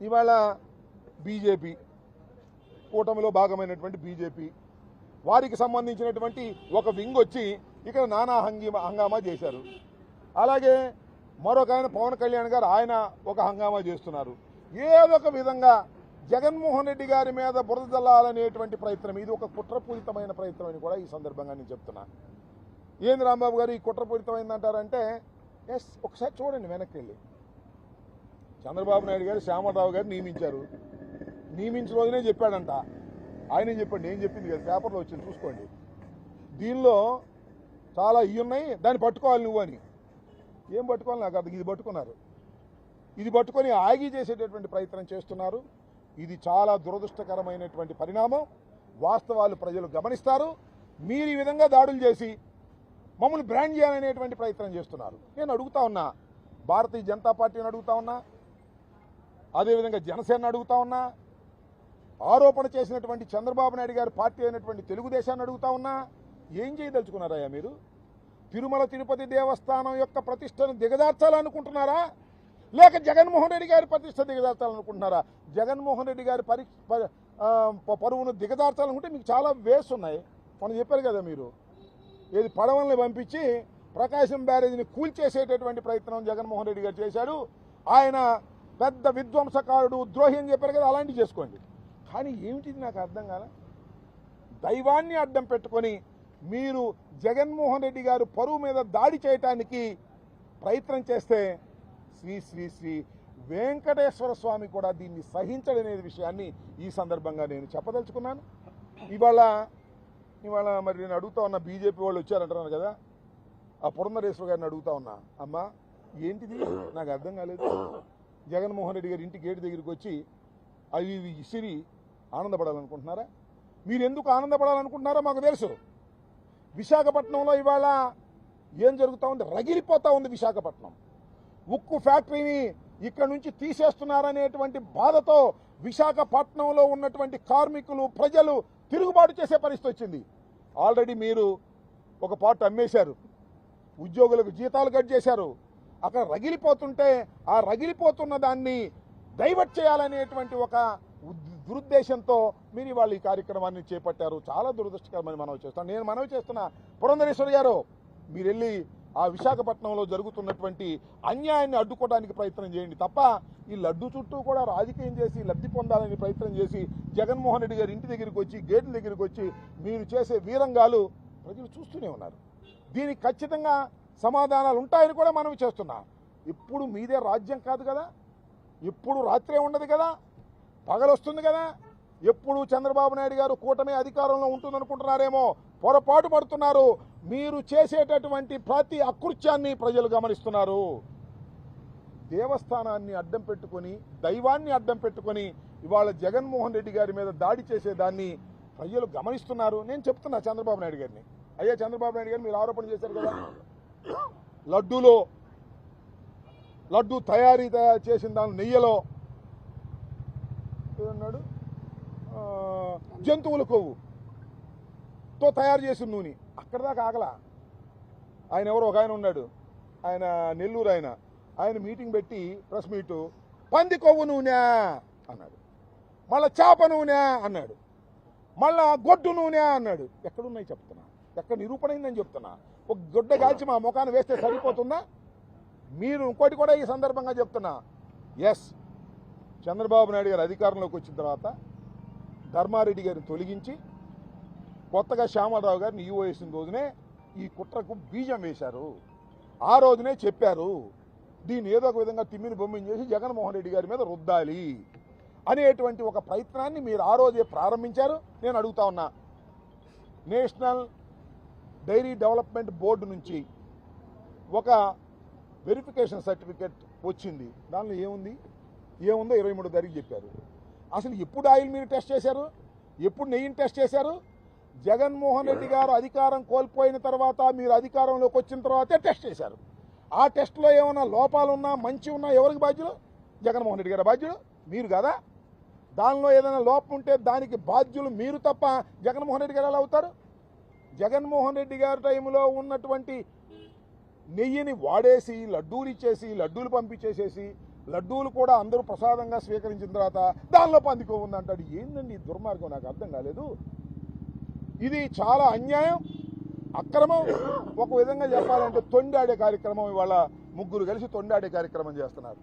ఇవాళ బీజేపీ కూటమిలో భాగమైనటువంటి బీజేపీ వారికి సంబంధించినటువంటి ఒక వింగ్ వచ్చి ఇక్కడ నానా హంగామా చేశారు. అలాగే మరొక ఆయన పవన్ కళ్యాణ్ గారు ఆయన ఒక హంగామా చేస్తున్నారు. ఏదో ఒక విధంగా జగన్మోహన్ రెడ్డి గారి మీద బురద జల్లాలనేటువంటి ప్రయత్నం, ఇది ఒక కుట్రపూరితమైన ప్రయత్నం అని కూడా ఈ సందర్భంగా నేను చెప్తున్నా. ఏంది రాంబాబు గారు ఈ కుట్రపూరితమైందంటారంటే, ఎస్ ఒకసారి చూడండి వెనక్కి వెళ్ళి. చంద్రబాబు నాయుడు గారు శ్యామరావు గారు నియమించారు. నియమించిన రోజునే చెప్పాడంట, ఆయనే చెప్పండి, నేను చెప్పింది కదా, పేపర్లో వచ్చింది చూసుకోండి. దీనిలో చాలా ఇవి ఉన్నాయి, దాన్ని పట్టుకోవాలి నువ్వు అని. ఏం పట్టుకోవాలి నాకు అర్థం, ఇది పట్టుకున్నారు. ఇది పట్టుకొని ఆగి చేసేటటువంటి ప్రయత్నం చేస్తున్నారు. ఇది చాలా దురదృష్టకరమైనటువంటి పరిణామం. వాస్తవాలు ప్రజలు గమనిస్తారు. మీరు ఈ విధంగా దాడులు చేసి మమ్మల్ని బ్రాండ్ చేయాలనేటువంటి ప్రయత్నం చేస్తున్నారు. నేను అడుగుతా ఉన్నా, భారతీయ జనతా పార్టీని అడుగుతా ఉన్నా, అదేవిధంగా జనసేన అడుగుతా ఉన్నా, ఆరోపణ చేసినటువంటి చంద్రబాబు నాయుడు గారి పార్టీ అయినటువంటి తెలుగుదేశాన్ని అడుగుతా ఉన్నా, ఏం చేయదలుచుకున్నారయ్యా మీరు? తిరుమల తిరుపతి దేవస్థానం యొక్క ప్రతిష్టను దిగజార్చాలనుకుంటున్నారా, లేక జగన్మోహన్ రెడ్డి గారి ప్రతిష్ట దిగజార్చాలనుకుంటున్నారా? జగన్మోహన్ రెడ్డి గారి పరువును దిగజార్చాలనుకుంటే మీకు చాలా వేస్ ఉన్నాయి. మనం చెప్పారు కదా, మీరు ఏది పడవల్ని పంపించి ప్రకాశం బ్యారేజీని కూల్చేసేటటువంటి ప్రయత్నం జగన్మోహన్ రెడ్డి గారు చేశాడు. ఆయన పెద్ద విధ్వంసకారుడు, ద్రోహి అని చెప్పారు కదా, అలాంటివి చేసుకోండి. కానీ ఏమిటిది నాకు అర్థం కాల. దైవాన్ని అడ్డం పెట్టుకొని మీరు జగన్మోహన్ రెడ్డి గారు పరువు మీద దాడి చేయటానికి ప్రయత్నం చేస్తే శ్రీ శ్రీ శ్రీ వెంకటేశ్వర స్వామి కూడా దీన్ని సహించడనే విషయాన్ని ఈ సందర్భంగా నేను చెప్పదలుచుకున్నాను. ఇవాళ మరి నేను అడుగుతా ఉన్నా, బీజేపీ వాళ్ళు వచ్చారంటున్నాను కదా, ఆ పురంధరేశ్వర గారిని అడుగుతా ఉన్నా, అమ్మా ఏంటిది నాకు అర్థం కాలేదు. జగన్మోహన్ రెడ్డి గారి ఇంటి గేటు దగ్గరికి వచ్చి అవి ఇసిరి ఆనందపడాలనుకుంటున్నారా? మీరు ఎందుకు ఆనందపడాలనుకుంటున్నారో మాకు తెలుసు. విశాఖపట్నంలో ఇవాళ ఏం జరుగుతూ ఉంది, రగిలిపోతూ ఉంది విశాఖపట్నం. ఉక్కు ఫ్యాక్టరీని ఇక్కడ నుంచి తీసేస్తున్నారనేటువంటి బాధతో విశాఖపట్నంలో ఉన్నటువంటి కార్మికులు, ప్రజలు తిరుగుబాటు చేసే పరిస్థితి వచ్చింది. ఆల్రెడీ మీరు ఒక పార్ట్ అమ్మేశారు, ఉద్యోగులకు జీతాలు కట్ చేశారు. అక్కడ రగిలిపోతుంటే ఆ రగిలిపోతున్న దాన్ని డైవర్ట్ చేయాలనేటువంటి ఒక దురుద్దేశంతో మీరు ఇవాళ ఈ కార్యక్రమాన్ని చేపట్టారు. చాలా దురదృష్టకరమని మనవి చేస్తాను. నేను మనవి చేస్తున్నా, పురంధరేశ్వరి గారు మీరు వెళ్ళి ఆ విశాఖపట్నంలో జరుగుతున్నటువంటి అన్యాయాన్ని అడ్డుకోవడానికి ప్రయత్నం చేయండి తప్ప ఈ లడ్డు చుట్టూ కూడా రాజకీయం చేసి లబ్ధి పొందాలని ప్రయత్నం చేసి జగన్మోహన్ రెడ్డి గారి ఇంటి దగ్గరికి వచ్చి, గేట్ల దగ్గరికి వచ్చి మీరు చేసే వీరంగాలు ప్రజలు చూస్తూనే ఉన్నారు. దీనికి ఖచ్చితంగా సమాధానాలు ఉంటాయని కూడా మనవి చేస్తున్నా. ఇప్పుడు మీదే రాజ్యం కాదు కదా, ఎప్పుడు రాత్రే ఉండదు కదా, పగలొస్తుంది కదా. ఎప్పుడు చంద్రబాబు నాయుడు గారు కూటమి అధికారంలో ఉంటుందనుకుంటున్నారేమో, పొరపాటు పడుతున్నారు. మీరు చేసేటటువంటి ప్రతి అకృత్యాన్ని ప్రజలు గమనిస్తున్నారు. దేవస్థానాన్ని అడ్డం పెట్టుకొని, దైవాన్ని అడ్డం పెట్టుకొని ఇవాళ జగన్మోహన్ రెడ్డి గారి మీద దాడి చేసేదాన్ని ప్రజలు గమనిస్తున్నారు. నేను చెప్తున్నా చంద్రబాబు నాయుడు గారిని, అయ్యా చంద్రబాబు నాయుడు గారు మీరు ఆరోపణ చేశారు కదా, లడ్డు తయారు చేసిన దాని నెయ్యలో ఏమన్నాడు, జంతువుల కొవ్వుతో తయారు చేసిన నూనె. అక్కడ దాకా ఆగలా. ఆయన ఎవరో ఒక ఆయన ఉన్నాడు, ఆయన నెల్లూరు ఆయన మీటింగ్ పెట్టి ప్రెస్ మీటు, పంది కొవ్వు నూనె అన్నాడు, మళ్ళా చేప నూనె అన్నాడు, మళ్ళా గొడ్డు నూనె అన్నాడు. ఎక్కడున్నాయి చెప్తున్నా, ఎక్కడ నిరూపణ అయిందని చెప్తున్నా. ఒక గొడ్డ కాల్చి మా ముఖాన్ని వేస్తే సరిపోతుందా? మీరు ఇంకోటి కూడా ఈ సందర్భంగా చెప్తున్నా, ఎస్ చంద్రబాబు నాయుడు గారు అధికారంలోకి వచ్చిన తర్వాత ధర్మారెడ్డి గారిని తొలగించి కొత్తగా శ్యామరావు గారిని ఈవో వేసిన రోజునే ఈ కుట్రకు బీజం వేశారు. ఆ రోజునే చెప్పారు దీన్ని ఏదో ఒక విధంగా తిమ్మిని బొమ్మిని చేసి జగన్మోహన్ రెడ్డి గారి మీద రుద్దాలి అనేటువంటి ఒక ప్రయత్నాన్ని మీరు ఆ రోజే ప్రారంభించారు. నేను అడుగుతా ఉన్నా, నేషనల్ డైరీ డెవలప్మెంట్ బోర్డు నుంచి ఒక వెరిఫికేషన్ సర్టిఫికెట్ వచ్చింది. దానిలో ఏముందో 23 తారీఖు చెప్పారు. అసలు ఎప్పుడు ఆయిల్ మీరు టెస్ట్ చేశారు, ఎప్పుడు నెయ్యిని టెస్ట్ చేశారు? జగన్మోహన్ రెడ్డి గారు అధికారం కోల్పోయిన తర్వాత, మీరు అధికారంలోకి వచ్చిన తర్వాతే టెస్ట్ చేశారు. ఆ టెస్ట్లో ఏమైనా లోపాలున్నా మంచి ఉన్నా ఎవరికి బాధ్యులు? జగన్మోహన్ రెడ్డి గారు బాధ్యుడు, మీరు కదా. దానిలో ఏదైనా లోపం ఉంటే దానికి బాధ్యులు మీరు తప్ప జగన్మోహన్ రెడ్డి గారు ఎలా అవుతారు? జగన్మోహన్ రెడ్డి గారి టైంలో ఉన్నటువంటి నెయ్యిని వాడేసి లడ్డూలు ఇచ్చేసి, లడ్డూలు పంపించేసేసి లడ్డూలు కూడా అందరూ ప్రసాదంగా స్వీకరించిన తర్వాత దానిలో పందికో ఉందంటాడు. ఏందండి ఈ దుర్మార్గం, నాకు అర్థం కాలేదు. ఇది చాలా అన్యాయం, అక్రమం. ఒక విధంగా చెప్పాలంటే తొండాడే కార్యక్రమం. ఇవాళ ముగ్గురు కలిసి తొండాడే కార్యక్రమం చేస్తున్నారు.